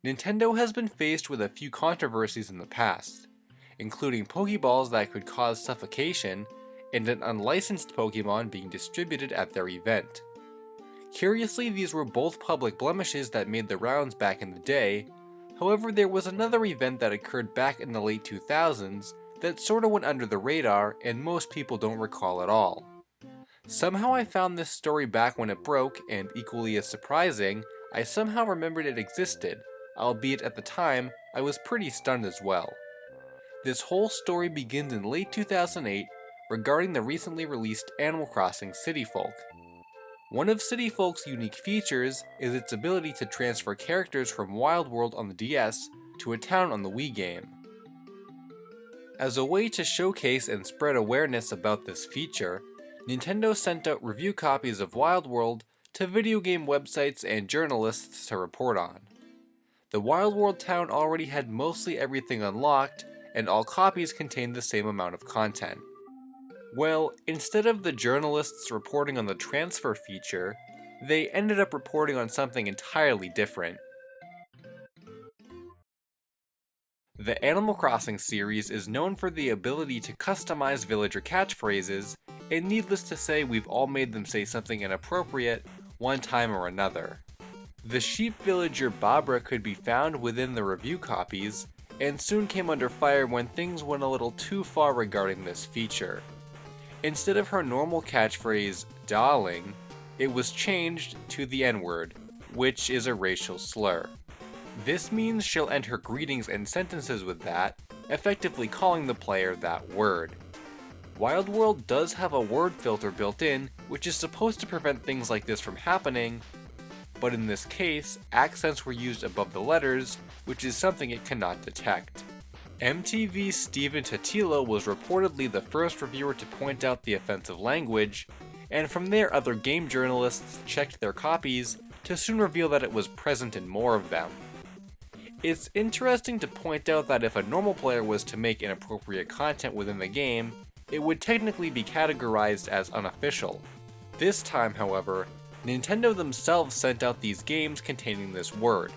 Nintendo has been faced with a few controversies in the past, including Pokeballs that could cause suffocation and an unlicensed Pokemon being distributed at their event. Curiously, these were both public blemishes that made the rounds back in the day. However, there was another event that occurred back in the late 2000s that sorta went under the radar and most people don't recall at all. Somehow I found this story back when it broke, and equally as surprising, I somehow remembered it existed, albeit at the time, I was pretty stunned as well. This whole story begins in late 2008 regarding the recently released Animal Crossing City Folk. One of City Folk's unique features is its ability to transfer characters from Wild World on the DS to a town on the Wii game. As a way to showcase and spread awareness about this feature, Nintendo sent out review copies of Wild World to video game websites and journalists to report on. The Wild World town already had mostly everything unlocked, and all copies contained the same amount of content. Well, instead of the journalists reporting on the transfer feature, they ended up reporting on something entirely different. The Animal Crossing series is known for the ability to customize villager catchphrases, and needless to say, we've all made them say something inappropriate one time or another. The sheep villager Barbara could be found within the review copies, and soon came under fire when things went a little too far regarding this feature. Instead of her normal catchphrase, darling, it was changed to the N-word, which is a racial slur. This means she'll end her greetings and sentences with that, effectively calling the player that word. Wild World does have a word filter built in, which is supposed to prevent things like this from happening, but in this case, accents were used above the letters, which is something it cannot detect. MTV's Steven Totilo was reportedly the first reviewer to point out the offensive language, and from there other game journalists checked their copies to soon reveal that it was present in more of them. It's interesting to point out that if a normal player was to make inappropriate content within the game, it would technically be categorized as unofficial. This time, however, Nintendo themselves sent out these games containing this word,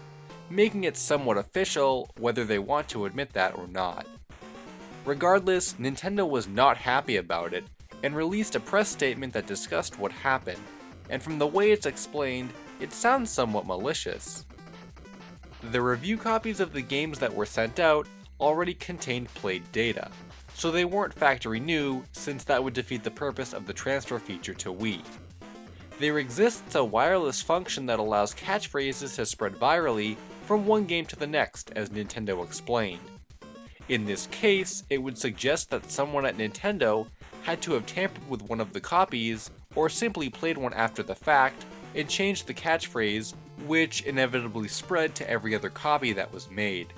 making it somewhat official whether they want to admit that or not. Regardless, Nintendo was not happy about it, and released a press statement that discussed what happened, and from the way it's explained, it sounds somewhat malicious. The review copies of the games that were sent out already contained played data, so they weren't factory new since that would defeat the purpose of the transfer feature to Wii. There exists a wireless function that allows catchphrases to spread virally from one game to the next, as Nintendo explained. In this case, it would suggest that someone at Nintendo had to have tampered with one of the copies, or simply played one after the fact, and changed the catchphrase, which inevitably spread to every other copy that was made.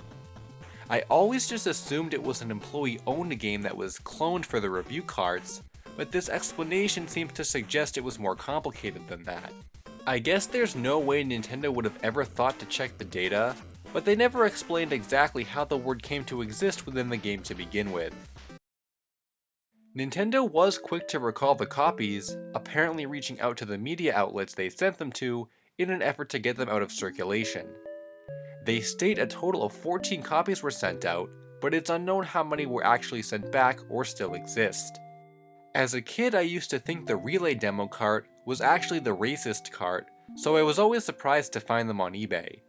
I always just assumed it was an employee-owned game that was cloned for the review cards, but this explanation seems to suggest it was more complicated than that. I guess there's no way Nintendo would have ever thought to check the data, but they never explained exactly how the word came to exist within the game to begin with. Nintendo was quick to recall the copies, apparently reaching out to the media outlets they sent them to in an effort to get them out of circulation. They state a total of 14 copies were sent out, but it's unknown how many were actually sent back or still exist. As a kid, I used to think the Relay demo cart was actually the racist cart, so I was always surprised to find them on eBay.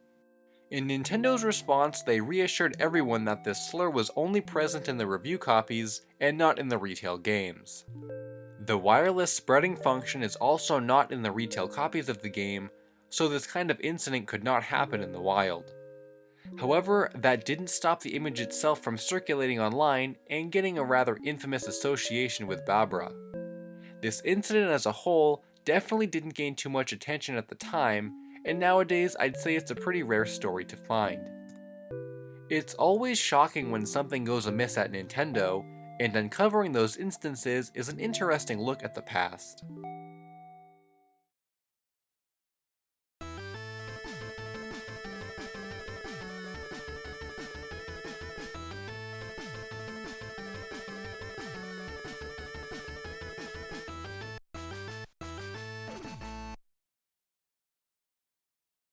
In Nintendo's response, they reassured everyone that this slur was only present in the review copies and not in the retail games. The wireless spreading function is also not in the retail copies of the game, so this kind of incident could not happen in the wild. However, that didn't stop the image itself from circulating online and getting a rather infamous association with Barbara. This incident as a whole definitely didn't gain too much attention at the time, and nowadays I'd say it's a pretty rare story to find. It's always shocking when something goes amiss at Nintendo, and uncovering those instances is an interesting look at the past.